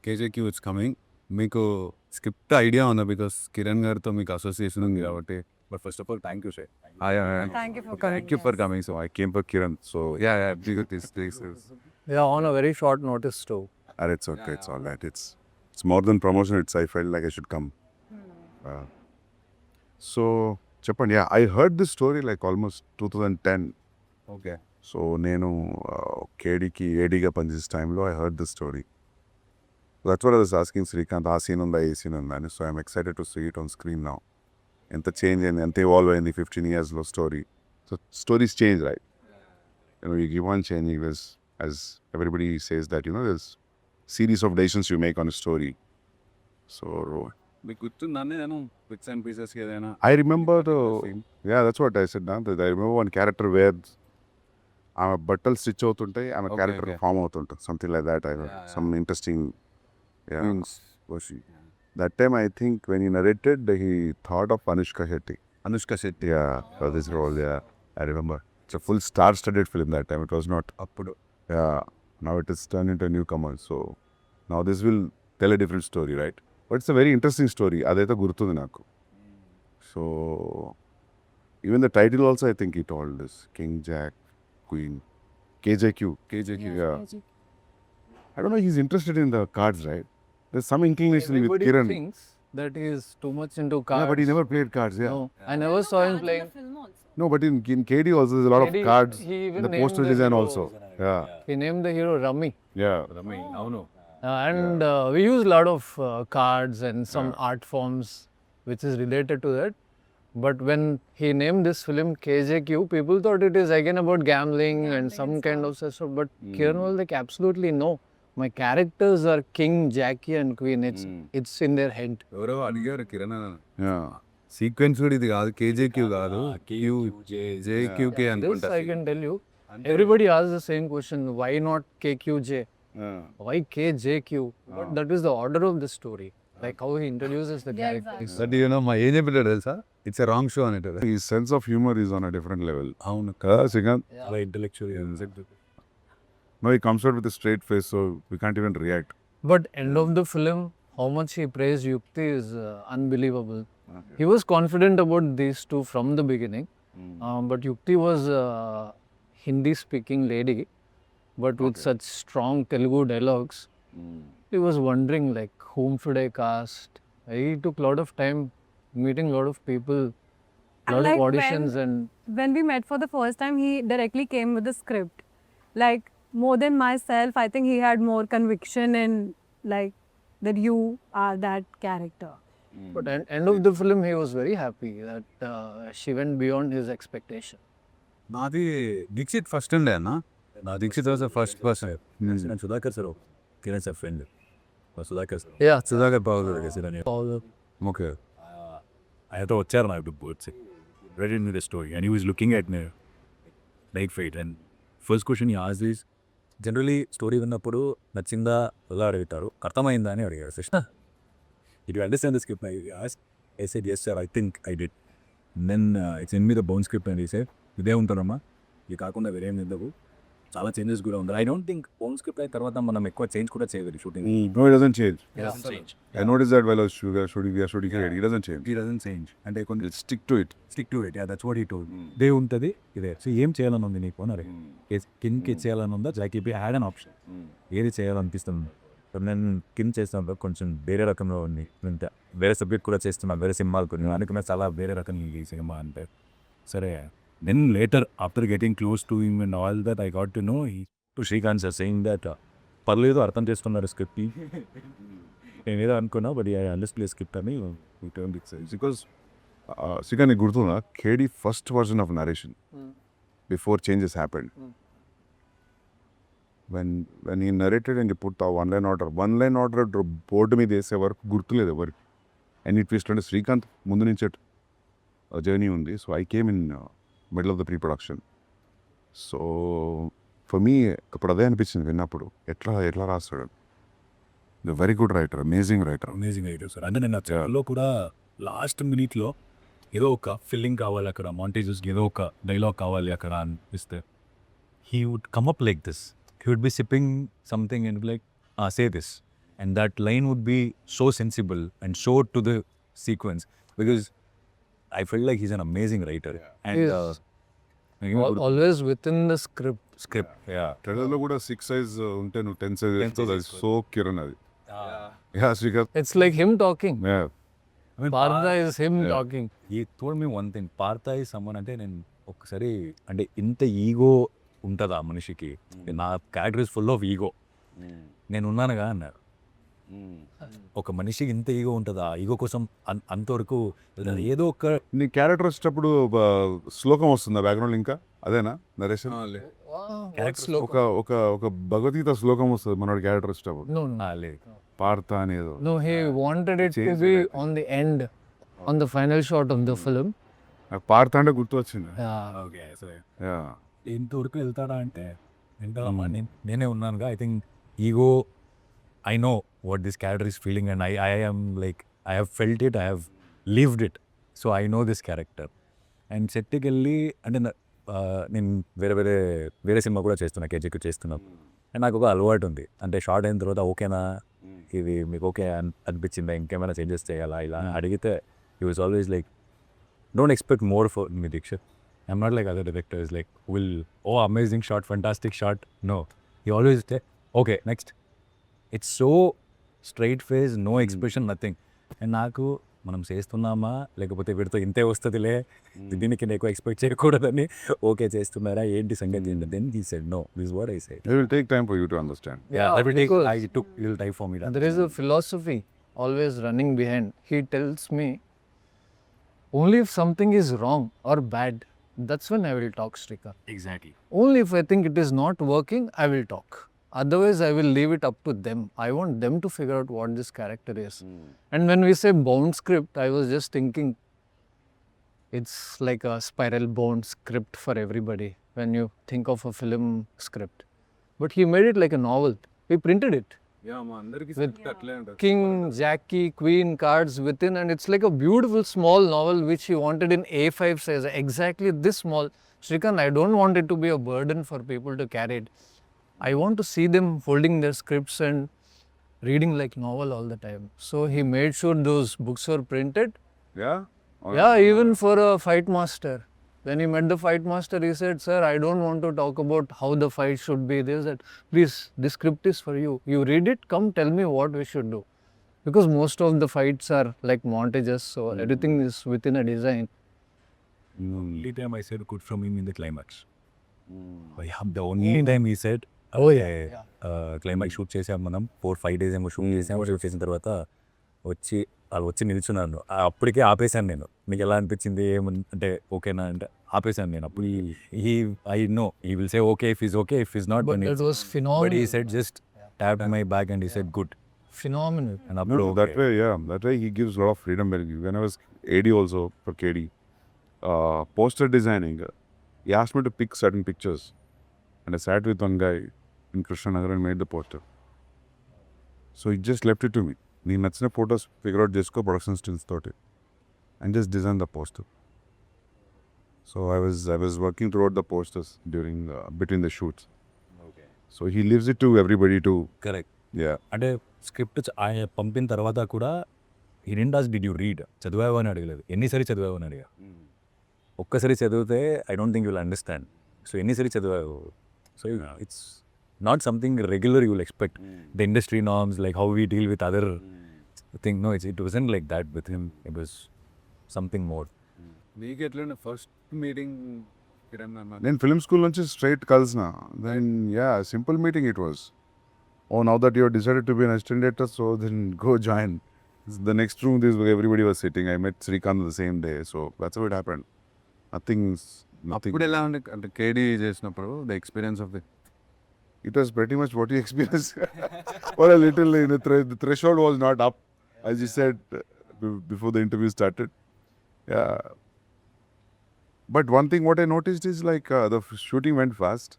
KJQ it's coming. మీకు script idea ఉందా? Because Kiran గారితో మీకు అసోసియేషన్ ఉంది కాబట్టి. But first of all thank you sir. Thank you for coming. So I came for Kiran. So yeah, this is. Yeah, on a very short notice too. It's okay. It's all right. It's more than promotion. I felt like I should come. So చెప్పండి. Yeah, I heard this story like almost 2010. Okay. So నేను కేడీకి ఏడీగా పనిచేసే టైంలో I heard this story. That's what I was asking Srikanth. ఆ scene ఉందా, ఏ scene ఉందా అని. So I'm excited to see it on screen now. ఎంత change అయింది, ఎంత ఇవాల్వ్ అయింది 15 yearsలో story. So stories change, right? You keep on changing this, as everybody says that, there's series of decisions you make on a story. So మీకు గుర్తుందండి నేను bits and pieces ఏదైనా? I remember that's what I said now. That I remember one character where ఆమె బట్టలు stitch అవుతుంటాయి, ఆమె character form అవుతుంటుంది, something like that. Some interesting that time I think when he narrated he thought of Anushka Shetty for this role. I remember it's a full star-studded film that time. It was not appudu. Now it is turned into a newcomer. So now this will tell a different story, right? But it's a very interesting story. Adaitha gurtundi naku. So even the title also, I think he told this King, Jack, Queen, KJQ. Yeah. I don't know, he's interested in the cards, right? There's some inclination with Everybody Kiran. thinks that he is too much into cards. Yeah, but he never played cards. Yeah. No, I never saw him playing. No, but in KD also there's a lot KD, of cards he even in the named poster the design hero. also. Yeah. He named the hero Rummy. Yeah. Rami అవును. And we use a lot of cards and some art forms which is related to that. But when he named this film KJQ, people thought it is again about gambling and some kind of stuff. But Kiran was like, absolutely no. My characters are King, Jackie and Queen. It's in their head. ఎవరో అడిగారు కిరణ్ అన్న, Yeah. Sequence కూడా ఇది కాదు, కేజేక్యూ కాదు, JQK This అనుకుంటా. I can tell you. Everybody asks the same question. Why not KQJ? Why KJQ? But that is the order of the story. Like how he introduces the characters. That మా ఏం చెప్పాడు తెలుసా? It's a wrong show అనేటారు. His sense of humor is on a different level. అవును. Kada, Srikanth? చాలా intellectual. No, he comes out with a straight face, so we can't even react. But end of the film, how much he praised Yukti is unbelievable. He was confident about these two from the beginning. But Yukti was a Hindi-speaking lady, but with such strong Telugu dialogues. He was wondering like, whom should I cast? He took a lot of time meeting a lot of people, lot like of auditions when we met for the first time, he directly came with the script. Like, more than myself, I think he had more conviction in like that you are that character. But at end of the film, he was very happy that she went beyond his expectation. నాది Dixit first ఉండే అన్న. నా Dikshit was the first person. నేను Sudhakar sir Kiran sir friend Sudhakar sir. Yeah, Sudhakar Babu all okay. ఆయనతో వచ్చారు నా ఇప్పుడు birds ready in the story and he was looking at like fight and first question ఈ ఆస్ ఈస్ జనరలీ స్టోరీ విన్నప్పుడు నచ్చిందా ఎలా అడుగుతారు, అర్థమైందా అని అడిగారు first. It you understand the script? I said yes sir, I think I did. Then it's in me the bound script and sir ఇదే ఉంటారమ్మా, ఇది కాకుండా వేరేం ఎందుకు, చాలా చేంజెస్ కూడా ఉంది. ఐ డోంట్ థింక్ బౌన్ స్క్రిప్ట్ అయిన తర్వాత మనం ఎక్కువ చేంజ్ కూడా చేయలేదు shooting. No, it doesn't change. Change I noticed that while I was shooting here, it doesn't change. He doesn't change. అంటే కొన్ని It'll stick to it. Stick to it. That's what he told. ఇదే ఉంటుంది ఇదే. So ఏం చేయాలని ఉంది నీకు అన్నారు. కింగ్కి చేయాలని ఉందా, జాకీపీ హ్యాడ్ అన్ ఆప్షన్, ఏది చేయాలనిపిస్తుంది. సో నేను కింగ్ చేస్తాను కొంచెం వేరే రకంలో ఉంది, అంటే వేరే సబ్జెక్ట్ కూడా చేస్తున్నాను, వేరే సినిమాలు కొన్ని అనుకున్నా చాలా వేరే రకంగా ఈ సినిమా అంటే. సరే then later after getting close to him and all that I got to know to Srikanth sir saying that పర్లేదు అర్థం చేసుకున్నారు స్క్రిప్ట్. నేను ఏదో అనుకున్నా బట్ ఐ అండర్స్టాండ్ స్క్రిప్ట్ అని. Because Srikanth, నీకు గుర్తుందా KD first version of narration before changes happened? When he narrated and he put the one line order board మీద వేసే వరకు గుర్తులేదు ఎవరికి. అండ్ ఈ ట్విస్ట్ అంటే శ్రీకాంత్ ముందు నుంచే జర్నీ ఉంది. So I came in middle of the pre production. So for me అప్పుడు అదే అనిపించింది విన్నప్పుడు, ఎట్లా రాస్తాడు. The very good writer, amazing writer. Amazing writer sir. అంటే నేను లో కూడా లాస్ట్ మినిట్లో ఏదో ఒక ఫిల్లింగ్ కావాలి అక్కడ, మాంటేజెస్కి ఏదో ఒక డైలాగ్ కావాలి అక్కడ అనిపిస్తే he would come up like this. He would be sipping something and be like, say this. and that line would be so sensible and so to the sequence, because I felt like he's an amazing writer. And He is. Always within the script. script, yeah. ట్రైలర్లో కూడా 6 size ఉంటే నువ్వు 10 size వేస్తావు, అది so Kiran అది. Yeah Srikanth. It's like him talking. Yeah. I mean, Partha is him talking. he told me one thing, Partha is someone అంటే నేను ఒకసారి అంటే ఇంత ఈగో ఉంటుందా మనిషికి, నా character is full of ego, నేను ఉన్నానుగా అన్నారు. ఒక మనిషికి ఇంత ఈగో ఉంటుందా, ఈగో కోసం అంతవరకు ఏదో ఒక నీ క్యారెక్టర్ వచ్చేటప్పుడు శ్లోకం వస్తుందా బ్యాక్గ్రౌండ్ ఇంకా అదేనా నరేషన్? ఒక ఒక ఒక భగవద్గీత శ్లోకం వస్తుంది మనోడి క్యారెక్టర్ వచ్చేటప్పుడు. No, no. లేదు. పార్త అనేదో. No, he wanted it to be on the end, on the final shot of the film. నాకు పార్త అంటే గుర్తు వచ్చింది. Yeah. ఓకే సరే, యా. ఇంతవరకు వెళ్తాడా అంటే వెళ్తాడమ్మా, నేనే ఉన్నానుగా. I think ego, I know what this character is feeling and I am like I have felt it, I have lived it, so I know this character. And సెట్కి వెళ్ళి అంటే నేను వేరే సినిమా కూడా చేస్తున్నా, కేజీకి చేస్తున్నాను. అండ్ నాకు ఒక అలవాటు ఉంది, అంటే షార్ట్ అయిన తర్వాత ఓకేనా, ఇది మీకు ఓకే అనిపించిందా, ఇంకేమైనా చేంజెస్ చేయాలా ఇలా అడిగితే he was always like, don't expect more for me, Deekshit. I'm not like other directors, like, oh, amazing shot, fantastic shot. No. He always say, okay, next. It's so straight face, no expression, nothing. And నాకు మనం చేస్తున్నామా లేకపోతే వీడితో ఇంతే వస్తుందిలే, దీనికి ఎక్కువ expect చేయకూడదని ఓకే చేస్తున్నారా ఏంటి సంగతి, then he said no, this what I said. It will take time for you to understand. Yeah, that will take, because I took little time for me. there is a philosophy always running behind. He tells me, only if something is wrong or bad, that's when I will talk, Srikar. Exactly. Only if I think it is not working, I will talk. Otherwise, I will leave it up to them. I want them to figure out what this character is. And when we say bound script, I was just thinking it's like a spiral bound script for everybody when you think of a film script. But he made it like a novel. He printed it. With king, Jackie, queen cards within, and it's like a beautiful small novel which he wanted in A5 size, exactly this small. Srikant, I don't want it to be a burden for people to carry it. I want to see them holding their scripts and reading like novel all the time. So he made sure those books were printed. Yeah? Yeah, even for a fight master. When he met the fight master, he said, sir, I don't want to talk about how the fight should be. They said, please, this script is for you. You read it, come tell me what we should do. Because most of the fights are like montages, so everything is within a design. Only time I said good from him in the climax. The only time he said, Oh, yeah. Climax shoot చేసాం మనం 4-5 days ఏమో shoot చేసాము. Shoot చేసిన తర్వాత వాళ్ళు వచ్చి నిల్చున్నాను, అప్పటికే ఆపేశాను నేను. మీకు ఎలా అనిపించింది అంటే ఓకేనా అంటే ఆపేశాను నేను. అప్పుడు I know he will say okay if is okay, if is not, But it was phenomenal. But he said just tapped my back and he said good. Phenomenal. And No, అప్పుడు that way, yeah. That way he gives a lot of freedom. When I was AD also for KD, poster designing, he asked me to pick certain pictures. And I sat with one guy in Krishnanagar and made the poster. So he just left it to me. నీ నచ్చిన photos figure out చేసుకో production stills తోటి and just design the poster. So I was working throughout the posters during between the shoots. So he lives it to everybody too. Correct. Yeah. అంటే script ఆయన పంపిన తర్వాత కూడా he didn't ask did you read, చదివావు అని అడగలేదు, ఎన్నిసారి చదివావు అని అడిగా. ఒక్కసారి చదివితే I don't think you will understand. So ఎన్నిసారి చదివావు, so it's not something regular you will expect. The industry norms, like how we deal with other thing. No, it wasn't like that with him. It was something more. నీకు ఎట్లా first meeting Kiran అన్న? నేను film school నుంచి straight కలిసిన. Then ya simple meeting it was. Oh now that you have decided to be an assistant director, so then go join. The next room this everybody was sitting. I met Srikanth the same day. So that's how it happened. Nothing. అప్పుడు ఎలా ఉండే అంటే కేడీ చేసినప్పుడు the experience of the? It was pretty much what you experienced. For a little, the threshold was not up, as you said before the interview started. Yeah. But one thing what I noticed is like the shooting went fast.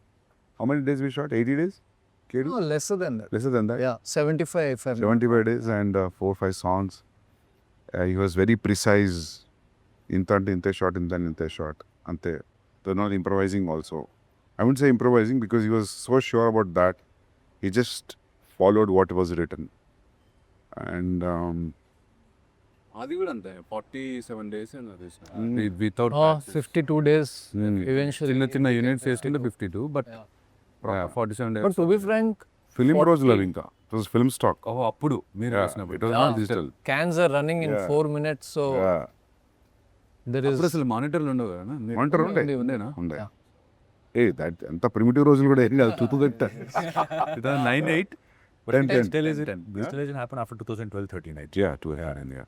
How many days we shot? 80 days? KD? No, lesser than that. Lesser than that? Yeah, 75 if I'm 75 days and 4-5 songs. He was very precise. Inte shot, inte shot. Ante. They're not improvising also. I wouldn't say improvising because he was so sure about that. He just followed what was written. And అది కూడా అంతే 47 days without 52 days eventually. చిన్న చిన్న units చేస్తుంటే 52 but 47 days. But to be frank, film 40 రోజులు అవి ఇంకా it was film stock. అప్పుడు మీరు చేసినప్పుడు it was not digital. cans are running in 4 minutes, so there is అప్పుడు అసలు మానిటర్లు ఉండవు కదా మానిటర్ ఉండే ఉండేనా ఉండే. దట్ ఎంత ప్రిమిటివ్ రోజులు కూడా ఏం కాదు. 2009-8 But 10. Digitalization happened after 2012-13, I think. Yeah, to hair and yeah.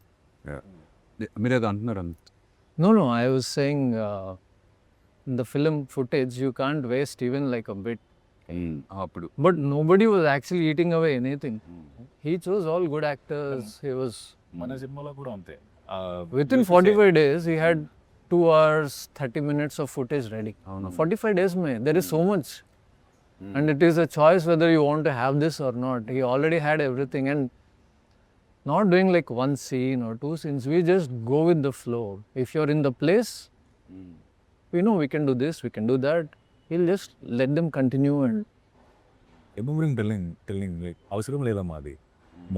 మీరు అది అంటున్నారు అంత no, I was saying in the film footage you can't waste even like a bit. అప్పుడు But nobody was actually eating away anything. He chose all good actors. He was మన సినిమాలో కూడా అంతే. within 45 days he had 2 hours 30 minutes of footage ready. 45 days mein there is so much. And it is a choice whether you want to have this or not. He already had everything, and not doing like one scene or 2 scenes. We just go with the flow. If you're in the place, we know we can do this, we can do that. He'll just let them continue and Remembering telling like అవసరం లేదమ్మా అది.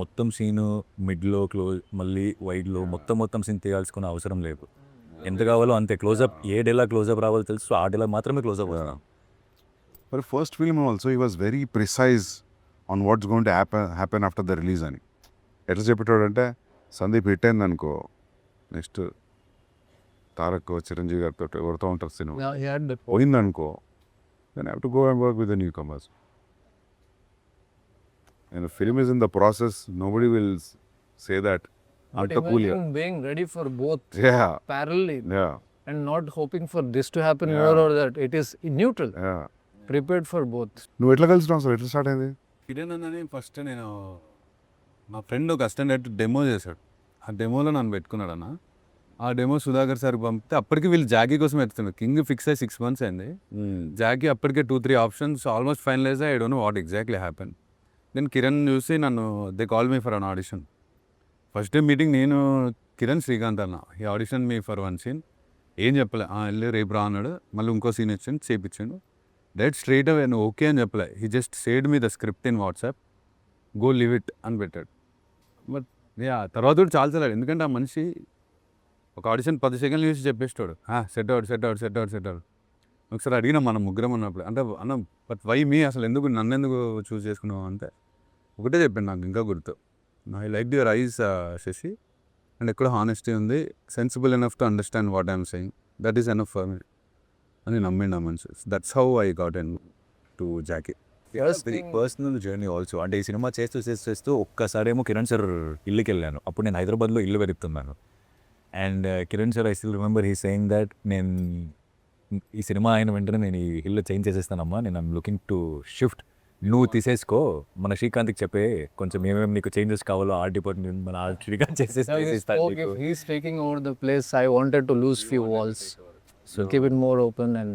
మొత్తం scene మిడ్లో close మళ్ళీ వైడ్లో మొత్తం scene తీయాల్సుకున్న అవసరం లేదు. ఎంత కావాలో అంతే క్లోజప్, ఏ డేలా క్లోజప్ రావాలో తెలుసు, ఆ డేలా మాత్రమే క్లోజప్ వస్తాం. For first film also he was very precise on what's going to happen after the release అని. ఎట్లా చెప్పేటోడంటే సందీప్ హిట్ అయింది అనుకో, నెక్స్ట్ తారక్ చిరంజీవి గారితో ఎవరితో ఉంటారు cinema now he had the పోయిందనుకో, then I have to go and work with the newcomers. And the film is in the process, nobody will say that but అంత cool. imagine being ready for both Yeah, parallelly yeah, and not hoping for this to happen here or that. It is neutral, yeah. prepared for both. నువ్వు ఎట్లా కలిసినావు అసలు, ఎట్లా start అయింది? కిరణ్ అన్నని first నేను మా friend ఒక అసిస్టెంట్ డెమో చేశాడు. ఆ డెమోలో నన్ను పెట్టుకున్నాడు అన్న. ఆ డెమో సుధాకర్ సార్ పంపితే అప్పటికి వీళ్ళు జాకీ కోసం ఎత్తుతున్నారు. కింగ్ ఫిక్స్ అయ్యి 6 months అయింది. జాకీ అప్పటికే 2-3 options almost finalize. I don't know what exactly happen. నేను కిరణ్ చూసి నన్ను they call me for an audition. First day meeting నేను కిరణ్ శ్రీకాంత్ అన్న, ఈ ఆడిషన్ మీ ఫర్ 1 scene. ఏం చెప్పలే, వెళ్ళి రేపు రా అన్నాడు. మళ్ళీ ఇంకో సీన్ ఇచ్చాను, చేపించాడు. డైరెక్ట్ స్ట్రైట్ అవే నువ్వు ఓకే అని చెప్పలే. He just said me the script in WhatsApp, go live it అని పెట్టాడు. బట్ తర్వాత కూడా చాలా ఎందుకంటే ఆ మనిషి ఒక ఆడిషన్ 10 seconds చూసి చెప్పేస్తాడు, సెట్ అవుట్. ఒకసారి అడిగినా మనం ముగ్గురం ఉన్నప్పుడు, అంటే అన్న బట్ వై మీ, అసలు నన్ను ఎందుకు చూస్ చేసుకున్నావు అంటే ఒకటే చెప్పాను, నాకు ఇంకా గుర్తు. I like your eyes Shashi, and ఎక్కడ హానెస్టీ ఉంది, sensible enough to understand what I'm saying, that is enough for me అని నమ్మిండు ఆ మనిషి. That's how I got into Jackie. Personal journey also. అంటే ఈ సినిమా చేస్తూ ఒక్కసారేమో కిరణ్ సార్ ఇల్లుకి వెళ్ళాను. అప్పుడు నేను హైదరాబాద్లో ఇల్లు వెతుకుతున్నాను. And Kiran sir I still remember he saying that నేను ఈ సినిమా అయిన వెంటనే నేను ఈ ఇల్లు చేంజ్ చేసేస్తానమ్మా, నేను ఐమ్ లుకింగ్ టు షిఫ్ట్, నువ్వు తీసేసుకో, మన శ్రీకాంత్కి చెప్పే కొంచెం ఏమేమి నీకు చేంజెస్ కావాలో ఆర్ట్ డిపార్ట్మెంట్ మన art Srikanth Now he spoke, if he's taking over the place, I wanted to lose few walls. So keep it more open and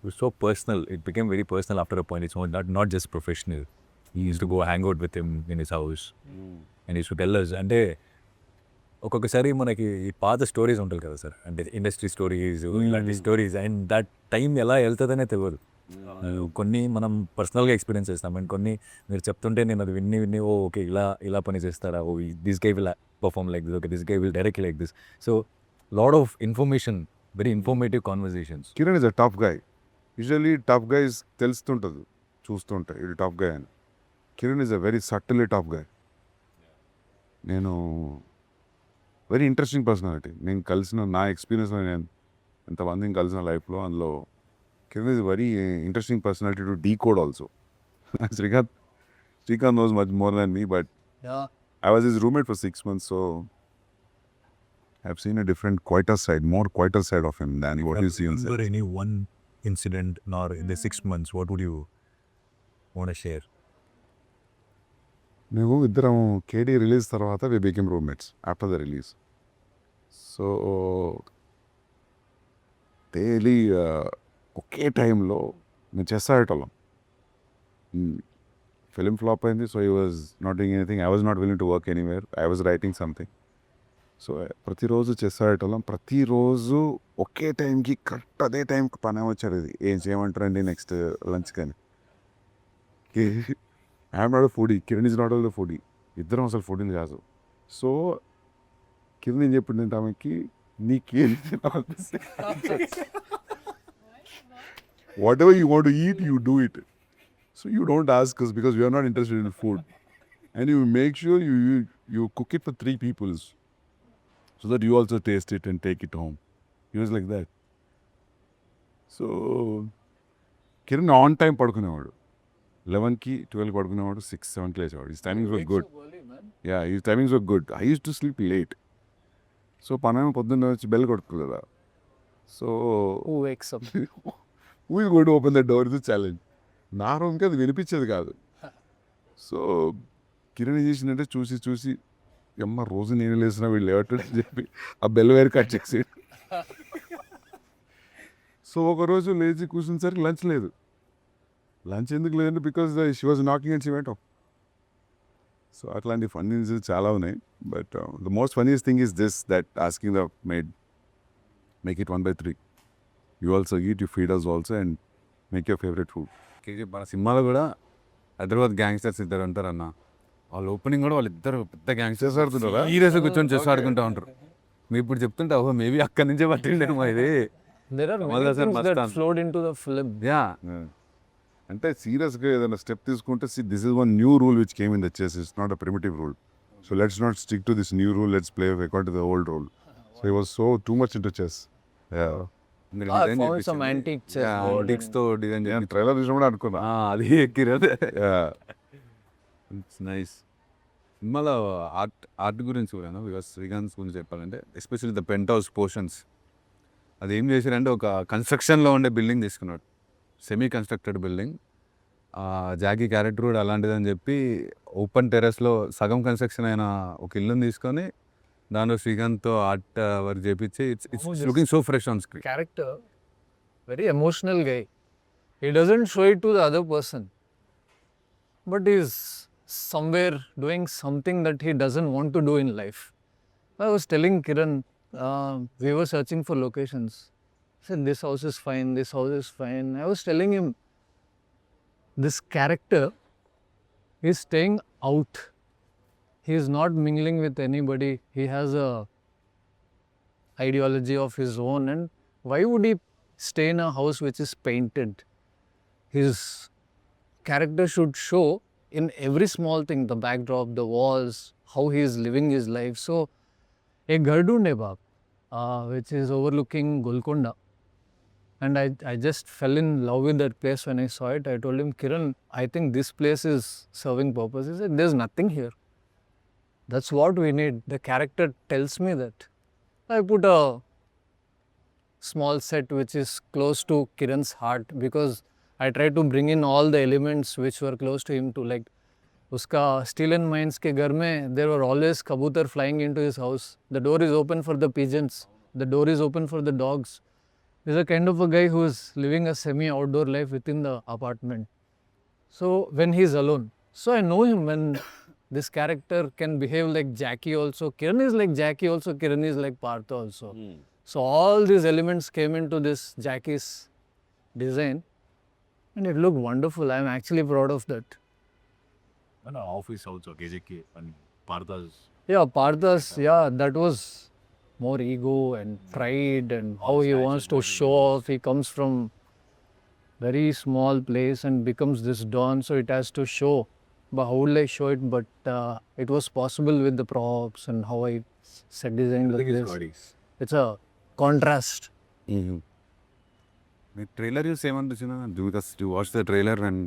It was so personal. It became very personal after a point. It's not just professional. He used to go hang out with him in his house. And he used to tell us. అంటే ఒక్కొక్కసారి మనకి ఈ పాత stories ఉంటాయి కదా sir, అంటే industry stories, ఇలాంటి stories, and that time ఎలా వెళ్తుందనే తెలియదు. కొన్ని మనం పర్సనల్గా ఎక్స్పీరియన్స్ చేస్తాం, అండ్ కొన్ని మీరు చెప్తుంటే నేను అది విన్ని ఓకే ఇలా పని చేస్తారా, this guy will perform like this, okay this guy will direct like this. So lot of information, very informative conversations. Kiran is a tough guy. Usually tough guys తెలుస్తుంటుంది చూస్తుంటే ఇది టఫ్ గై అని. Kiran is a very subtly tough guy. నేను very interesting personality. నేను కలిసిన నా ఎక్స్పీరియన్స్లో, నేను ఎంతమందిని కలిసిన లైఫ్లో, అందులో Kiran is very interesting personality to decode also. Srikanth knows much more than me, but I was his roommate for 6 months, so I've seen a different, more quieter side of him than what you see on set. Any one incident nor in the 6 months, what would you want to share? మేము ఇద్దరం Kedi release తర్వాత we became roommates after the release. So daily ఒకే టైంలో మేము chess ఆడేటోళ్ళం. Film flop అయింది, so he was not doing anything, I was not willing to work anywhere, I was writing something. So ప్రతిరోజు chess ఆడేటోళ్ళం. ప్రతిరోజు ఒకే టైంకి కరెక్ట్ అదే టైంకి పని వచ్చేది, ఏం చేయమంటారండి నెక్స్ట్ లంచ్ కానీ. I'm not a foodie, Kiran is not all the foodie. ఇద్దరం అసలు ఫుడ్ని కాదు. సో కింద ఏం చెప్పిందంటే ఆమెకి నీకేం what ever you want to eat you do it. So you don't ask us because we are not interested in food. And you make sure you cook it for 3 people so that you also taste it and take it home. He was like that. So Kiran on time పడుకునేవాడు. 11కి 12కి పడుకునేవాడు, 6, 7కి లేచేవాడు. His timings were good. Yeah, his timings were good. I use to sleep late. So పనేమో పొద్దున్న వచ్చి bell కొడుతుంది కదా. So Who wakes up? who is going to open the door is a challenge. నా రూమ్కి అది వినిపించేది కాదు. సో కిరణ్ ఏం చేసిందంటే చూసి అమ్మ రోజు నేను లేసిన వీళ్ళు లేవట్లేదు అని చెప్పి ఆ బెల్ వైర్ కట్ చేసి, సో ఒకరోజు లేచి కూర్చునేసరికి లంచ్ లేదు. లంచ్ ఎందుకు లేదంటే because she was knocking and she went off. So అట్లాంటి ఫన్నీస్ చాలా ఉన్నాయి. But the most funniest thing is this, that asking the maid make it 1/3. You also eat, you feed us also and make your favourite food. మన సినిమాలో కూడా Hyderabad gangsters ఇద్దరు ఉంటారు అన్న. వాళ్ళ ఓపెనింగ్ కూడా వాళ్ళిద్దరు పెద్ద గ్యాంగ్స్టర్స్ ఆడుతుంటారా, సీరియస్గా కూర్చొని చెస్ ఆడుకుంటూ ఉంటారు. మీరు ఇప్పుడు చెప్తుంటే ఓహో మేబీ అక్కడి నుంచే పట్టిండేమో ఇది. There are Kamal many Hassan things that Mastan. flowed into the film. Yeah, అంటే సీరియస్గా ఏదైనా స్టెప్ తీసుకుంటే this is one new rule which came in the chess. It's not a primitive rule. So let's not stick to this new rule, let's play according to the old rule. So he was so too much into chess. I found some antique chess board antiques తో design నేను trailer చూసినప్పుడు అనుకున్నా. అది ఎక్కిరదే. It's nice. సినిమాలో art గురించి కూడా because Srikanth గురించి చెప్పాలంటే especially the penthouse portions. అది ఏం చేశారంటే ఒక కన్స్ట్రక్షన్లో ఉండే బిల్డింగ్ తీసుకున్నాడు, semi constructed building. Jackie character కూడా అలాంటిదని చెప్పి ఓపెన్ టెర్రస్లో సగం కన్స్ట్రక్షన్ అయిన ఒక ఇల్లుని తీసుకొని దానిలో శ్రీకాంత్తో ఆర్ట్ వర్క్ చేపించి it's looking so fresh on screen. character, very emotional guy. He doesn't show it to the other person, but he's somewhere doing something that he doesn't want to do in life. I was telling Kiran, we were searching for locations. I said, this house is fine, this house is fine. I was telling him, this character is staying out. He is not mingling with anybody. He has a ideology of his own, and why would he stay in a house which is painted? His character should show in every small thing, the backdrop, the walls, how he is living his life. So a ghar dhoonde baap, which is overlooking Golconda, and I just fell in love with that place when I saw it. I told him, Kiran, I think this place is serving purpose. He said, there's nothing here. That's what we need. The character tells me that. I put a small set which is close to Kiran's heart, because I tried to bring in all the elements which were close to him too. Like uska steel and mines ke ghar mein there were always kabutar flying into his house. The door is open for the pigeons. The door is open for the dogs. He's a kind of a guy who is living a semi-outdoor life within the apartment. So when he's alone, so I know him when this character can behave like Jackie also. Kiran is like Jackie also. Kiran is like Partha also. So all these elements came into this Jackie's design, and it looked wonderful. I'm actually proud of that. Office also కేజేకి and Partha's. Yeah, Partha's, yeah, that was more ego and pride and how he wants to show off. He comes from very small place and becomes this don, so it has to show. But how will I show it? But it was possible with the props and how I set design like this. It's a contrast. మీరు trailer చూసి ఏమనిపించిందా? Because you watch the trailer and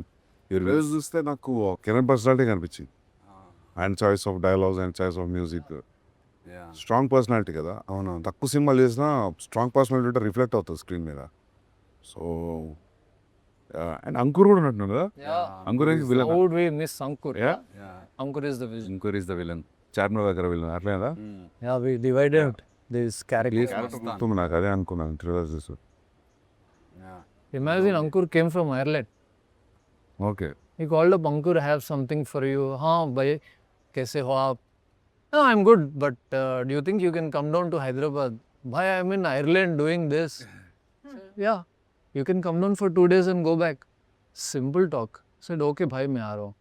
trailer చూస్తే నాకు Kiran personality కనిపించింది. And choice of dialogues and choice of music, strong personality కదా. అవును, తక్కువ సినిమాలు చేసినా స్ట్రాంగ్ పర్సనాలిటీ రిఫ్లెక్ట్ అవుతుంది స్క్రీన్ మీద. సో అండ్ అంకుర్ కూడా ఉన్నట్టున్నాడు కదా. Ankur is villain. How would we miss Ankur? Yeah. Ankur is the villain. Ankur is the villain, Charminar దగ్గర విలన్ అట్లే కదా. Yeah, we divided this character. గుర్తుంది నాకు, అదే అనుకున్నాను ట్రైలర్ చూసి. Imagine Ankur came from Ireland. Okay, He called up, Ankur, I have something for you. Haan, bhai, kaise ho aap? No, I'm good, but do you think you can come down to Hyderabad? Bhai, I'm in Ireland doing this. Yeah, you can come down for 2 days and go back. Simple talk. Said, okay, bhai, main aa raha hu.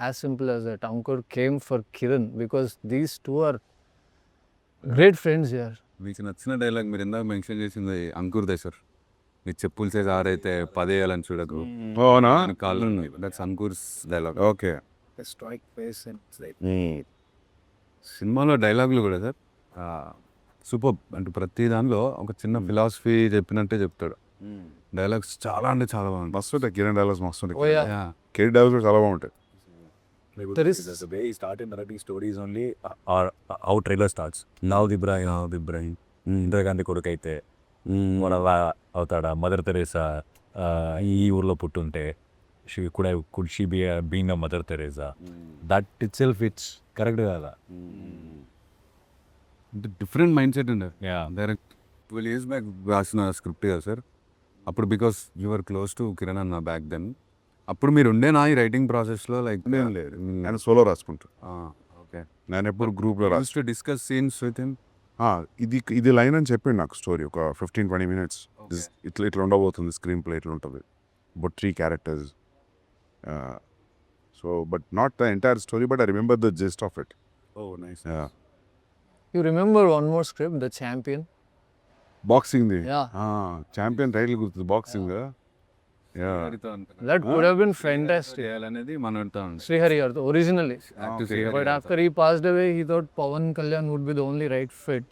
as simple as that. Ankur came for Kiran because these two are great friends here. మీకు నచ్చిన dialogue మీరు ఇందాక mention చేసింది అంకుర్దే sir. మీ చెప్పులు చేసి ఆరైతే 10 వేయాలని చూడకు. అవునా? కాళ్ళు that's Ankur's dialogue. Okay. Strike face సినిమాలో డైలాగులు కూడా సార్ సూపర్. అంటే ప్రతి దానిలో ఒక చిన్న ఫిలాసఫీ చెప్పినట్టే చెప్తాడు. డైలాగ్స్ చాలా అంటే చాలా బాగుంది. మస్తు ఉంటాయి కిరణ్ డైలాగ్స్, మస్తు ఉంటాయి. Oh yeah. Yeah. Kiran dialogues కూడా చాలా బాగుంటాయి. There is- the way he started narrating stories only or how trailer starts. Now the Ibrahim. Indira Gandhi కొడుకు అయితే మన అవుతాడా, మదర్ తెరేసా ఈ ఊర్లో పుట్టుంటే could she be being a Mother Teresa, that itself it's correct కదా. అంటే డిఫరెంట్ మైండ్ సెట్ ఉండే. Yeah. డైరెక్ట్ 12 years బ్యాక్ రాసిన స్క్రిప్ట్ కదా సార్. అప్పుడు because your close to Kiran అన్న బ్యాక్ దెన్. అప్పుడు మీరు ఉండేనా ఈ రైటింగ్ ప్రాసెస్లో? లైక్ నేను లేదు, నేను సోలో రాసుకుంటా. ఓకే. నేను ఎప్పుడు గ్రూప్లో use to discuss scenes with him. ఇది లైన్ అని చెప్పిండు నాకు స్టోరీ ఒక 15-20 minutes. ఇట్లా ఉండబోతుంది స్క్రీన్ ప్లే, ఇట్లా ఉంటుంది but 3 characters. So but not the entire story, but I remember the gist of it. Oh nice. You remember one more script, The Champion? బాక్సింగ్ది Yeah. ఛాంపియన్ టైటిల్ గుర్తుంది, boxing. That could have been fantastic. చేయాలనేది మనతో Srihari Artho, originally. But after he passed away, he thought Pawan Kalyan would be the only right fit.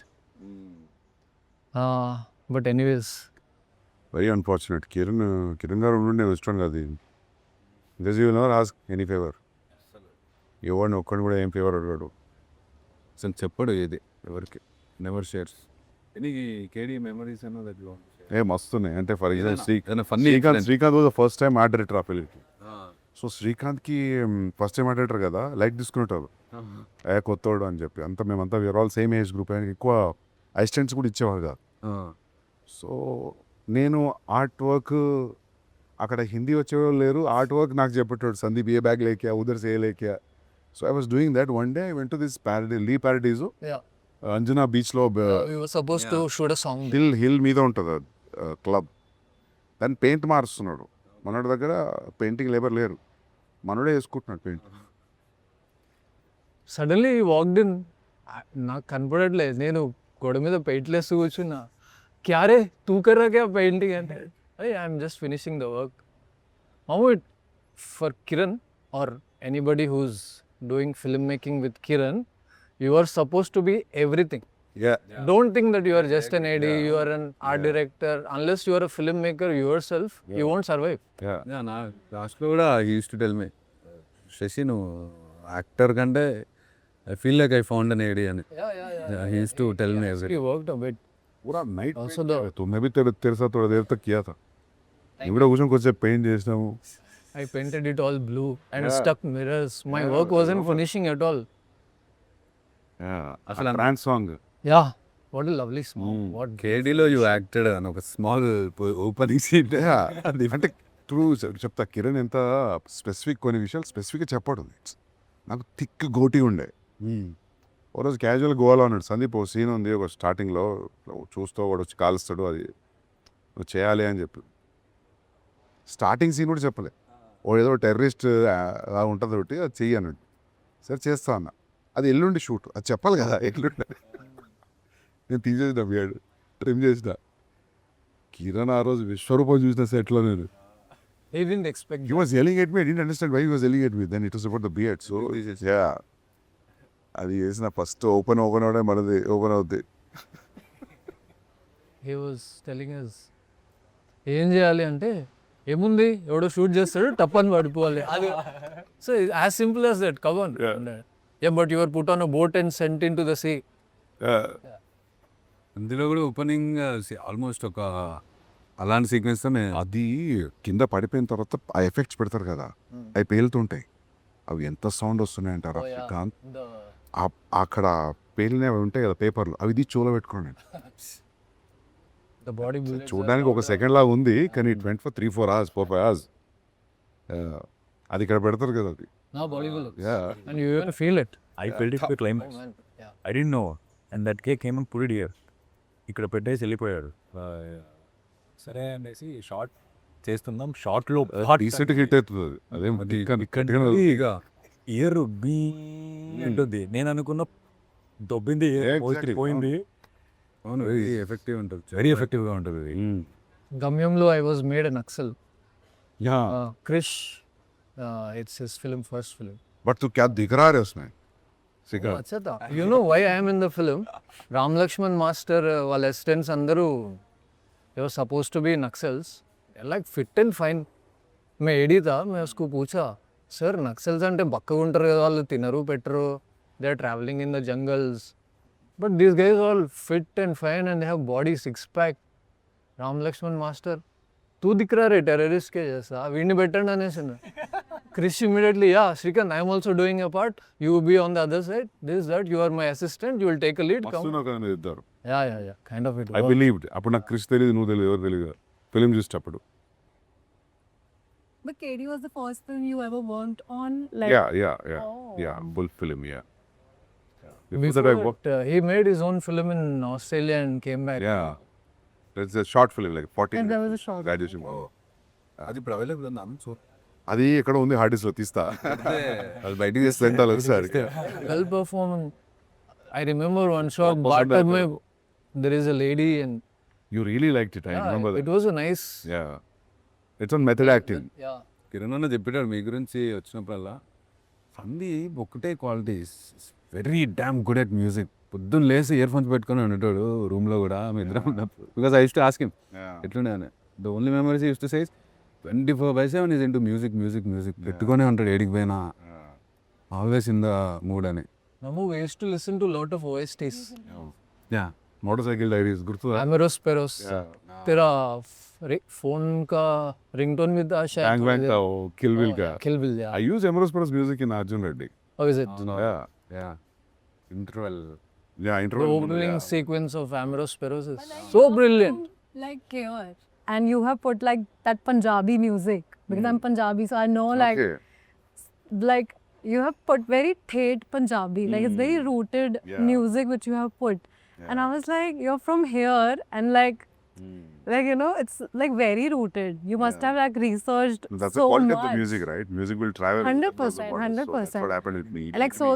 But anyways, very unfortunate. Kiran గారు ఉండే ఇష్టం కాదు. Because you never ask any favour. ఎవరిని ఒక్కడిని కూడా ఏం ఫేవర్ అడిగాడు. అసలు చెప్పడు ఏది ఎవరికి. Never shares any Kedi memories అన్నది అట్లా మస్తున్నాయి. అంటే ఫర్ ఎగ్జాంపుల్ ఏదైనా funny Srikanth was the first time art director ఆ ఫిల్మ్కి. సో శ్రీకాంత్కి ఫస్ట్ టైం ఆర్ట్ డైరెక్టర్ కదా, లైట్ తీసుకునేటారు కొత్తవాడు అని చెప్పి. అంతా మేమంతా we are all same age group. ఎక్కువ అసిస్టెంట్స్ కూడా ఇచ్చేవారు కాదు. సో నేను ఆర్ట్ వర్క్ అక్కడ హిందీ వచ్చేవాళ్ళు లేరు. ఆర్ట్ వర్క్ నాకు చెప్పేటాడు, సందీప్ ఏ బ్యాగ్ లేక్యా, ఉదర్ సే లేక్యా. So I was doing that. One day I went to this Lee paradise yeah, Anjana బీచ్లో we were supposed to shoot a song. Hill మీద ఉంటుంది క్లబ్. దాన్ని పెయింట్ మారుస్తున్నాడు. మనోడి దగ్గర పెయింటింగ్ లేబర్ లేరు, మనోడే వేసుకుంటున్నాడు paint. Suddenly he walked in. నాకు కనపడట్లేదు, నేను గోడ మీద పెయింట్లు వేస్తూ కూర్చున్నా. క్యారే తూ కర్రా క్యా పెయింటింగ్ అంటే, I'm just finishing the work. మామూ for Kiran or anybody who's doing film making with Kiran, you are supposed to be everything. Don't think that you are just an AD, you are an art director. Unless you are a filmmaker yourself, you won't survive. నా లాస్ట్లో కూడా he use to tell me, Sashi నువ్వు actor కంటే I feel like I found an AD అని. He use to tell me every. He worked a bit. पूरा night Also the तुम्हें भी तेरे साथ थोड़ा देर तक किया था. నేను కూడా కూర్చొని కొంచెం పెయింట్ చేసినాము. I painted it all blue and stuck mirrors. My work wasn't finishing at all. అసలు trance song Yeah, what a lovely song. What కేడీలో యూ యాక్టెడ్ అని ఒక స్మాల్ ఓపెనింగ్ సీన్. అంటే ట్రూ చెప్తా. కిరణ్ ఎంత స్పెసిఫిక్, కొన్ని విషయాలు స్పెసిఫిక్గా చెప్పడం. నాకు థిక్ గోటి ఉండే. ఓ రోజు క్యాజువల్ గోవాలో ఉన్నాడు సందీప్. ఓ సీన్ ఉంది ఒక స్టార్టింగ్లో, చూస్తూ వాడు వచ్చి కాలుస్తాడు, అది నువ్వు చేయాలి అని చెప్పి. స్టార్టింగ్ సీన్ కూడా చెప్పలే. ఓ ఏదో టెర్రరిస్ట్ అలా ఉంటుంది ఒకటి, అది చెయ్యి అన్నాడు. సరే చేస్తా అన్న. అది ఎల్లుండి షూట్, అది చెప్పాలి కదా ఎల్లుండి. నేను తీసేసిన బియర్డ్ ట్రిమ్ చేసిన. కిరణ్ ఆ రోజు విశ్వరూపం చూసిన సెట్లో నేను. he didn't expect. He was yelling at me. I didn't understand why he was yelling at me. Then it was about the beard. So yeah, అది చేసిన ఫస్ట్ ఓపెన్ అవడే మనది ఓపెన్ అవుద్ది. He was telling us ఏం చేయాలి అంటే, ఏముంది ఎవడో shoot చేస్తాడు టప్పని పడిపోవాలి. అది so as simple as that. Come on. Yeah, but you were put on a boat and sent into the sea. అందులో కూడా ఓపెనింగ్ ఆల్మోస్ట్ ఒక అలాంటి సీక్వెన్స్ అది కింద పడిపోయిన తర్వాత ఆ ఎఫెక్ట్స్ పెడతారు కదా, అవి పేలుతుంటాయి. అవి ఎంత సౌండ్ వస్తున్నాయి అంటారు. కాంత్ అక్కడ పేలినవి ఉంటాయి కదా పేపర్లు, అవి ఇది చోలో పెట్టుకోండి. The body చూడడానికి ఒక సెకండ్ లాగా ఉంది, కానీ it went for 3-4 hours, 4-5 hours. అది ఇక్కడ పెడతారు కదా అది. now body will Yeah. and you even feel it. I felt it for climax. Yeah. I didn't know. And that cake came and put it here. ఇక్కడ పెట్టేసి వెళ్ళిపోయాడు. సరే అనేసి షార్ట్ చేస్తున్నాం. షార్ట్లో డీసెంట్ హిట్ అవుతుంది అది. అదే ఇక ఇయర్ బీ ఉంటుంది. నేను అనుకున్న దొబ్బింది Exactly. పోయింది. అవును వెరీ ఎఫెక్టివ్ ఉంటుంది. వెరీ ఎఫెక్టివ్గా ఉంటుంది ఇది. Gamyamlo, I was made an Naxal. Yeah. Krish, it's his first film. But तू क्या दिख रहा है उसमें? Oh, अच्छा था. You know why I am in the film? Ram Lakshman Master, వాళ్ళ assistants అందరూ they were supposed to be Naxals. They're like fit and fine. मैं एडी था, मैं उसको पूछा, सर नक्सल्स అంటే బక్కగా ఉంటారు కదా, వాళ్ళు తినరు పెట్టరు, they are traveling in the jungles. But these guys are all fit and fine and they have body six pack. Ram Laxman master तू दिख रहा रे टेररिस्ट के जैसा, వీడిని పెట్టండి అనేసి. Krish immediately yeah Srikanth I'm also doing a part, you be on the other side, this that you are my assistant, you will take a lead. ఇద్దరు yeah yeah yeah kind of it. I believed. అప్పుడు నాకు క్రిష్ తెలియదు, నువ్వు తెలియదు, ఎవరు తెలియదు film చూసేటప్పుడు. But KD was the first film you ever worked on? Like, Yeah, bull film, yeah. Before Before that I worked, he made his own film in Australia and came back. yeah. It's a short film, like 40 and there was a minutes. short. Graduation. అది ఇప్పుడు available ఉందా? So అది ఎక్కడ ఉంది, hard disk లో తీస్తా. అది బయటికి తీస్తే ఎంత ఒకసారి. Well performed. I remember one shot, Bhatar mein there is a lady and You really liked it, I remember it that. was a nice. Yeah. It's on method acting. Yeah. Kiran అన్న చెప్పాడు మీ గురించి వచ్చినప్పుడల్లా, సందీప్ ఒకటే qualities, very damn good at music. పొద్దున్న లేసి ear phones పెట్టుకొని ఉండేటాడు రూమ్లో కూడా మీ ఇద్దరం ఉన్నప్పుడు. Because I use to ask him ఎట్లుండే అని. The only memories use to says 24/7 is into music music music పెట్టుకునే ఉంటాడు ఏడికి పోయినా, ఆల్వేస్ ఇన్ ద మూడ్ అని. Namu, we used to listen to lot of OSTs. Yeah motor cycle diaries గుర్తు. Ameros Peros. तेरा phone का ringtone भी था शायद. Bang Bang था वो, Kill Bill का. Kill Bill, yeah. I use Emerald Spurs music in Arjun Reddy. How is it? Yeah. Yeah interval Yeah, The interval. opening sequence of Ameros Peros is so brilliant. Like chaos. And you have put like that Punjabi music, because I'm Punjabi, so I know like Okay. like you have put very thet Punjabi, like it's very rooted Yeah. music which you have put. And I was like, you're from here, and like you know, it's like very rooted. You must have like researched That's so the quality much. of the music, right? Music will travel. 100%, across the borders. So that's 100%. what happened with me. Like so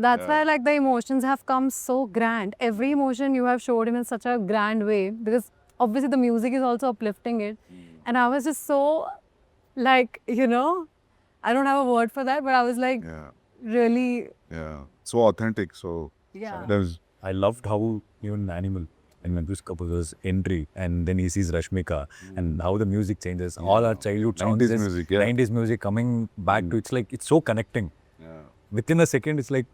that's why like the emotions have come so grand. Every emotion you have showed him in such a grand way, because obviously the music is also uplifting it. And I was just so like, you know, I don't have a word for that, but I was like Yeah. really, Yeah. So authentic. So yeah. there's I loved how even Animal and Venkus Kapoor's entry, and then he sees Rashmika, and how the music changes. All our childhood songs, 90s just music, yeah. 90s music coming back to, it's like, it's so connecting. yeah. Within a second, it's like,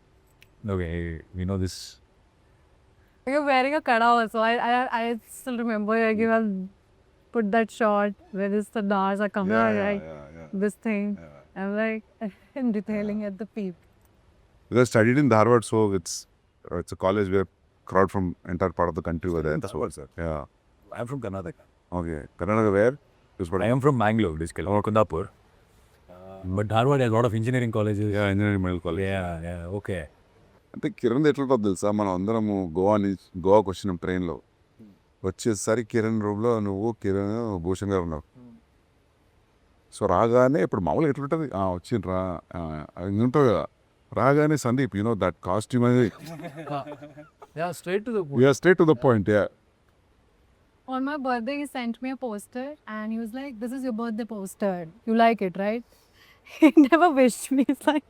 okay, we know this. You're wearing a kada also. I still remember like you have put that shot where the stars are coming out, right? Yeah. This thing. I'm like I'm detailing at the peep. Because I studied in Dharwad, so it's a college where crowd from entire part of the country were there. Dharwad, sir. Yeah. I'm from Karnataka. Okay. Karnataka where? I am from Mangalore, basically, or Kundapur. But Dharwad has a lot of engineering colleges. Yeah, engineering medical college. Yeah, okay. అంటే కిరణ్ ఎట్లుంటుందో తెలుసా, మనం అందరము గోవాకి వచ్చినాం ట్రైన్లో. వచ్చేసరికి కిరణ్ రూమ్లో నువ్వు కిరణ్ భూషణ్ గారు ఉన్నావు. సో రాగానే ఇప్పుడు మామూలుగా ఎట్లుంటుంది, వచ్చిండ్రా ఉంటావు కదా, రాగానే సందీప్ యూనో దట్ కాస్ట్యూమ్ అనేది Yeah, straight to the point. We are straight to the point. On my birthday, he sent me a poster and he was like, "This is your birthday poster. You like it, right?" He never wished me. He's like,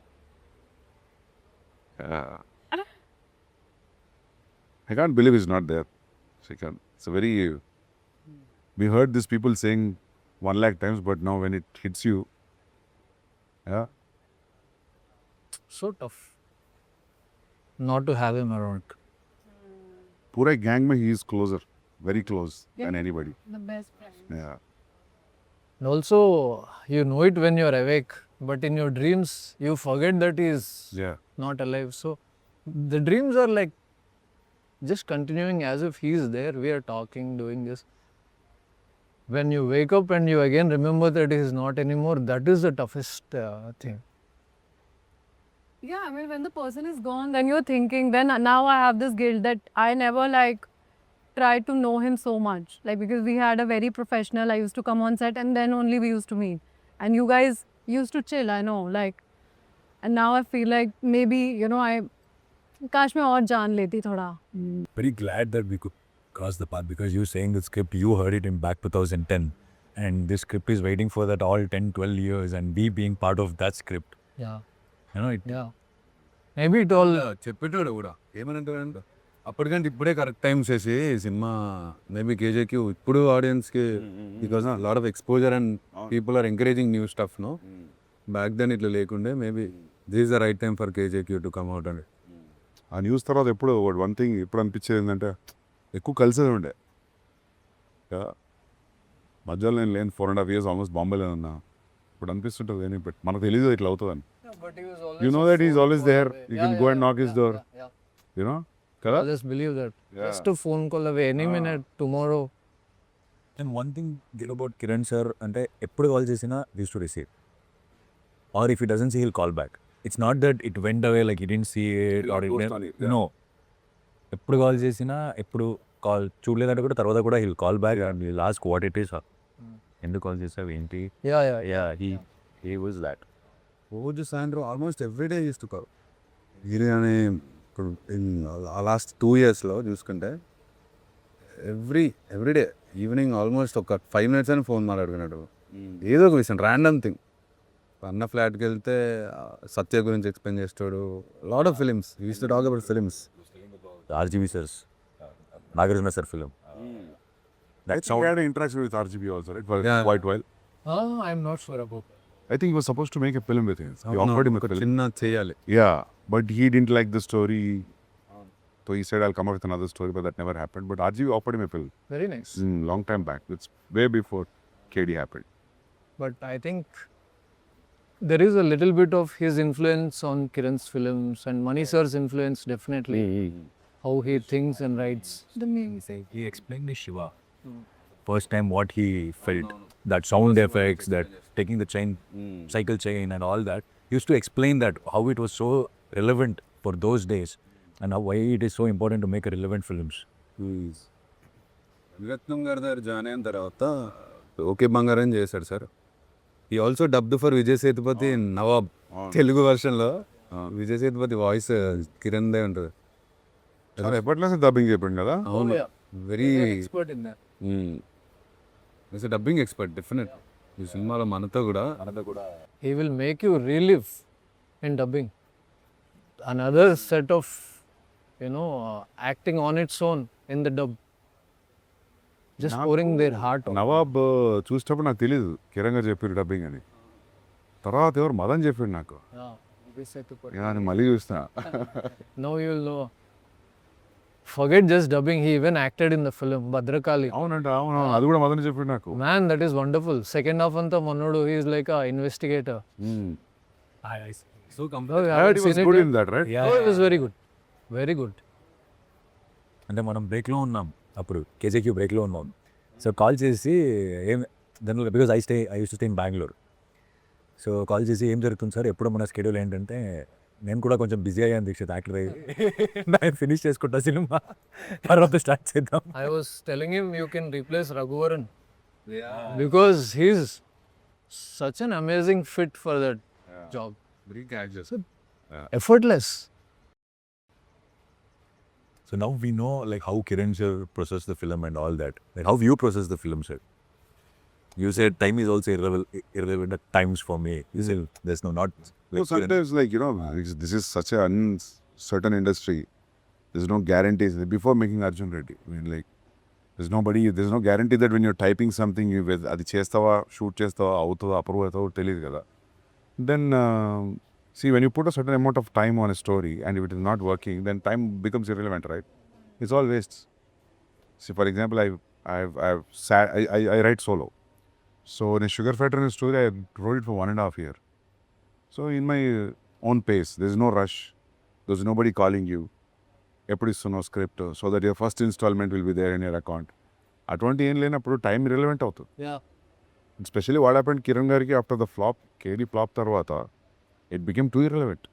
I can't believe he's not there. Shrikant. It's a very. We heard these people saying 1 lakh times, but now when it hits you, yeah, So tough not to have him around. पूरे gang में he is closer, very close than anybody. the best friend. Yeah. And also, you know it when you're awake, but in your dreams, you forget that he's Yeah. not alive. So, the dreams are like just continuing as if he's there. We are talking, doing this. When you wake up and you again remember that he's not anymore, that is the toughest thing. Yeah, I mean, when the person is gone, then you're thinking, then now I have this guilt that I never like tried to know him so much. Like, because we had a very professional, I used to come on set and then only we used to meet. And you guys used to chill, I know. Like, And now I feel like maybe, you know, काश मैं और जान लेती थोड़ा. Very glad that we could cross the path because you saying the script, you heard it in back 2010. And this script is waiting for that all 10, 12 years and we being part of that script. Yeah. You know, it, Yeah. Maybe it all. చెప్పేటోడు కూడా ఏమనంటే అప్పటికంటే ఇప్పుడే correct time చేసి సినిమా maybe KJQ ఇప్పుడు ఆడియన్స్కి because lot of exposure and people are encouraging new stuff no back then ఇట్లా లేకుండే maybe this is the right time for KJQ to come out అండి. ఆ న్యూస్ తర్వాత ఎప్పుడు వన్ థింగ్ ఎప్పుడు అనిపించేది ఏంటంటే ఎక్కువ కలిసేది ఉండే మధ్యలో నేను లేని 4.5 years ఆల్మోస్ట్ బాంబేలో ఉన్నా. ఇప్పుడు అనిపిస్తుంటుంది ఏమి మనకు తెలియదు ఇట్లా అవుతుందని. But he was You know that he's always there. You can go and knock his door. Yeah. You know? Kada? I just believe that. Yeah. Just a phone call away, any minute, tomorrow. and one thing good about Kiran sir, అంటే ఎప్పుడు call చేసినా used to receive. Or if he doesn't see, he'll call back. It's not that it went away like he didn't see it or it Ghost went, on it, yeah. no. ఎప్పుడు call చేసినా ఎప్పుడు call చూడలేదంటే కూడా తర్వాత కూడా he'll call back and he'll ask what it is. ఎందుకు call చేసావు ఏంటి? Yeah, yeah, yeah. Yeah, he was that. రోజు సాయంత్రం almost everyday use to call. Giri అని ఇప్పుడు లాస్ట్ 2 yearsలో చూసుకుంటే ఎవ్రీడే ఈవినింగ్ ఆల్మోస్ట్ ఒక 5 minutes అని ఫోన్ మాట్లాడుకున్నాడు. ఏదో ఒక విషయం ర్యాండమ్ థింగ్. అన్న ఫ్లాట్కి వెళ్తే సత్య గురించి ఎక్స్ప్లెయిన్ చేస్తాడు. Lot of films use to talk about films. RGB sirs, Nagarjuna sir film. I think he had an interaction with RGB also, right? For Yeah. quite while. I'm not sure about that. I think he was supposed to make a film with him. He offered him a film. చిన్న చేయాలి. Yeah, but he didn't like the story. So he said, I'll come up with another story, but that never happened. But RGB offered him a film Very nice. long time back. It's way before KD happened. But I think there is a little bit of his influence on Kiran's films and Mani sir's influence definitely. How he thinks and writes. The music. He explained the Shiva. First time what he felt, that sound effects, that taking the chain, cycle chain and all that. He used to explain that how it was so relevant for those days and how why it is so important to make a relevant films. విరత్నం గారి దగ్గర join అయిన తర్వాత okay బంగారం చేశాడు sir. He also dubbed for Vijay Sethupathi Nawab Telugu వర్షన్లో. Vijay Sethupathi voice Kiran దే ఉంటుంది. చాలా ఎప్పట్లేసే డబ్బింగ్ చెప్పిండు కదా. అవును, very Expert in that. Dubbing expert definite. ఈ సినిమాలో మనతో కూడా He will make you relive in dubbing. Another set of, acting on its own in the dub. Just pouring their heart out. Nawab చూసేటప్పుడు నాకు తెలియదు కిరణ్ గారు చెప్పారు డబ్బింగ్ అని. తర్వాత ఎవరు మదన్ చెప్పాడు నాకు. Yeah. నేను మళ్ళీ చూస్తా. Now you'll know. Forget just dubbing, he even acted in the film Bhadrakali. అవునంట, అవును, అది కూడా మదన్ చెప్పాడు నాకు. Man, that is wonderful. Second half anta Mannodu, he is like a investigator. So I heard he was good in that, right? Oh, it was very good. Very good. అంటే మనం బ్రేక్లో ఉన్నాం అప్పుడు, కేజేక్యూ బ్రేక్లో ఉన్నాం. సో కాల్ చేసి దానిలో because I use to stay in Bengaluru. So call చేసి ఏం జరుగుతుంది సార్, ఎప్పుడు మన స్కెడ్యూల్ ఏంటంటే నేను కూడా కొంచెం బిజీ అయ్యాను దీక్షిత్ యాక్టర్ అయ్యి. నేను ఫినిష్ చేసుకుంటా సినిమా, తర్వాత స్టార్ట్ చేద్దాం. I was telling him you can replace Raghuvaran. Because he's such an amazing fit for that job. Very casual. Effortless. So now we know like how Kiran sir processed the film and all that. Like how you process the film, sir. You said time is also irrelevant at times for me. You said there's no not. So sometimes, like, this is such an uncertain industry. There's no guarantees. Before making Arjun Reddy, I mean, like, there's no guarantee that when you're typing something, అది చేస్తావా, shoot చేస్తావా, అవుతుందా, approve అవుతావో తెలియదు కదా. Then, see, when you put a certain amount of time on a story and if it is not working, then time becomes irrelevant, right? It's all waste. See, for example, I write solo. So in a Sugar Factory story, I wrote it for 1.5 years. So in my own pace, there's no rush. There's nobody calling you. ఎప్పుడు ఇస్తున్నావు script, so that your first instalment will be there in your account. అటువంటి ఏం లేనప్పుడు time irrelevant అవుతుంది. Yeah. Specially what happened Kiran గారికి after the flop, Kedi flop తర్వాత it became too irrelevant.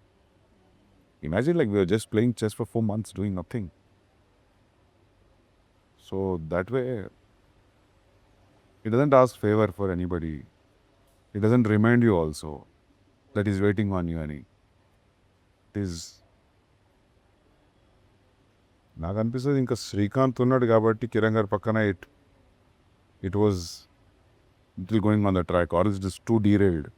Imagine like we are just playing chess for 4 months doing nothing. So that way it doesn't ask favor for anybody. It doesn't remind you also that he's waiting on you, Annie. Is నాకు అనిపిస్తుంది ఇంకా శ్రీకాంత్ ఉన్నాడు కాబట్టి కిరణ్ గారి పక్కన it was little going on the track or is just too derailed.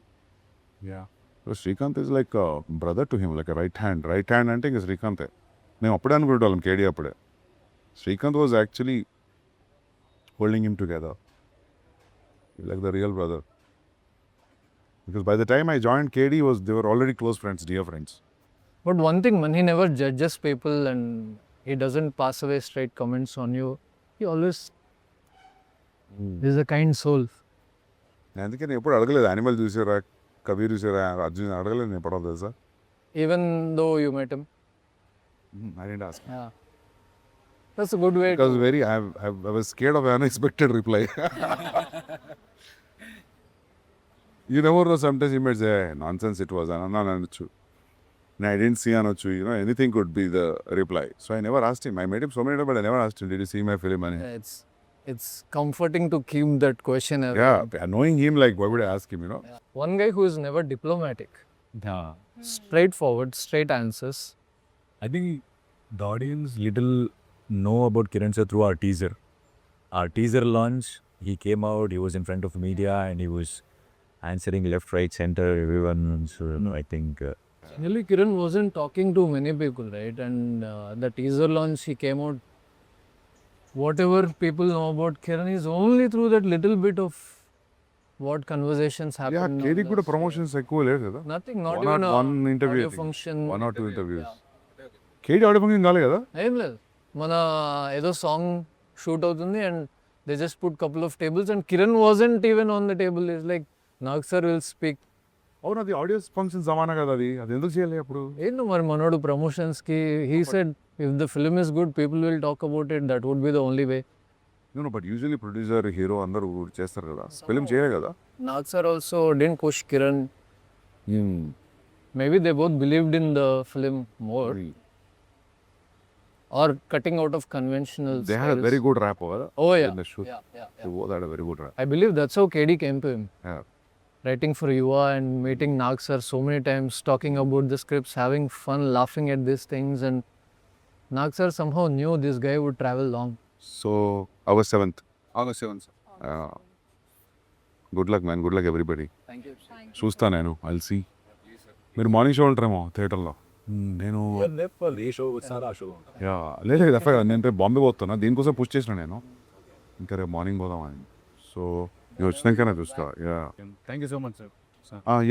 So Srikanth is like brother to him, like right hand అంటే ఇంకా శ్రీకాంతే. మేము అప్పుడే అనుకునేవాళ్ళం కేడీ అప్పుడే. Srikanth was actually holding him together. Like the real brother. Because by the time I joined KD, they were already close friends, dear friends. But one thing, man, he never judges people and he doesn't pass away straight comments on you. He always is a kind soul. అందుకే నేను ఎప్పుడు అడగలేదు animal చూసారా, కబీర్ చూసారా, అర్జున్ అడగలేదు నేను ఎప్పుడు తెలుసా. Even though you met him. I didn't ask. Yeah. That's a good way Because I was scared of an unexpected reply. You never know, sometimes you might say, hey, nonsense it was, అనొచ్చు. And I didn't see అనొచ్చు, anything could be the reply. So I never asked him. I met him so many times, but I never asked him, did you see my film? And It's comforting to keep that question away. yeah, knowing him, like, why would I ask him, Yeah. One guy who is never diplomatic. Straightforward, straight answers. I think the audience little know about Kiran sir through our teaser. Our teaser launch, he came out, he was in front of media and he was answering left, right, center, everyone. So I think Really, Kiran wasn't talking to many people, right? And the teaser launch, he came out. Whatever people know about Kiran is only through that little bit of what conversations yeah, happen. KD కూడా promotions ఎక్కువ లేదు కదా. Nothing, not One even one interview, audio function. 1 or 2 interviews. KD audio function కాలే కదా. ఏం లేదు, మన ఏదో సాంగ్ షూట్ అవుతుంది and they just put couple of tables and Kiran wasn't even on the table. Is like Nag sir will speak. అవును, అది audio function సమానం కదా, అది ఎందుకు చేయాలి అప్పుడు? ఏంటో మరి మనోడు ప్రమోషన్స్కి he said if the film is good people will talk about it, that would be the only way. But usually producer hero అందరూ చేస్తారు కదా, ఫిల్మ్ చేయలే కదా. Nag sir also didn't push Kiran. Maybe they both believed in the film more or cutting out of conventional They had a styles. very good rap over Oh yeah. in the shoot. Yeah. They both had a very good rap. I believe that's how KD came to him. Yeah. Writing for Yuva and meeting Nag sir so many times, talking about the scripts, having fun, laughing at these things, and Nag sir somehow knew this guy would travel long. So August 7th. August 7th. Good luck, man. Good luck, everybody. Thank you. చూస్తా నేను, I'll see. మీరు morning show ఉంటారేమో థియేటర్లో. నేను ఏ show వచ్చారా ఆ show లేదు నేను రేపు బాంబే పోతున్నా, దీనికోసం పుష్ చేసిన నేను. ఇంకా రేపు మార్నింగ్ పోదామని. సో నేను వచ్చినాకనే చూస్తా. Thank you so much, sir.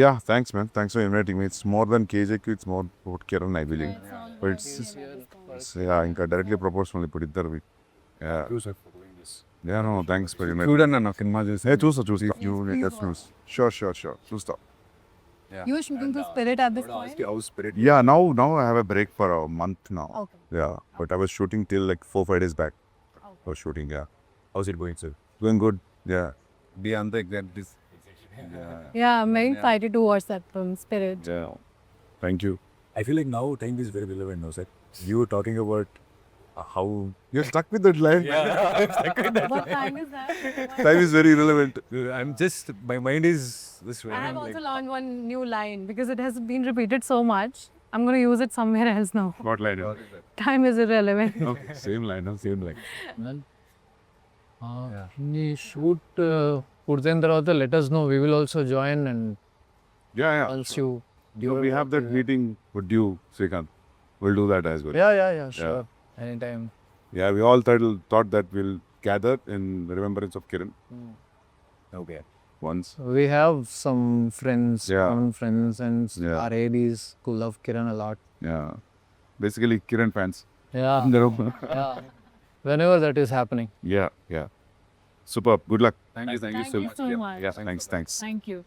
Yeah, thanks, man. Thanks for inviting me. It's more than KJQ, it's more about Kiran, I believe. But it's ఇంకా డైరెక్ట్లీ ప్రపోర్షనల్ ఇప్పుడు ఇద్దరు. No, thanks for inviting me. చూడండి అన్న cinema చేసి. చూస్తా. Sure. చూస్తా. You were shooting to Spirit at this point? Yeah, now I have a break for a month now. Okay. Yeah, but I was shooting till like 4-5 days back. I was shooting, yeah. House it going sir? Going good, yeah. Be on the exact this. Yeah, I'm very excited to watch that film, Spirit. Yeah. Thank you. I feel like now time is very relevant now, sir. You were talking about how You're stuck with that line. What time is that? Time is very relevant. I'm just, my mind is this way. I have also learned one new line because it has been repeated so much. I'm going to use it somewhere else now. What line? Time is irrelevant. Okay, same line. Well, the shoot పూర్తయిన తర్వాత let us know. We will also join and Yeah. once you. We have that meeting with you, Srikanth. We'll do that as well. Yeah, sure. Anytime. Yeah, we all thought that we'll gather in remembrance of Kiran. Okay. Once. We have some friends, Yeah. common friends, and Yeah. our ADs who love Kiran a lot. Yeah. Basically, Kiran fans. Yeah. Yeah. Whenever that is happening. Yeah. Superb. Good luck. Thank you Thank so you much. so much. Yeah, thanks. Thank you.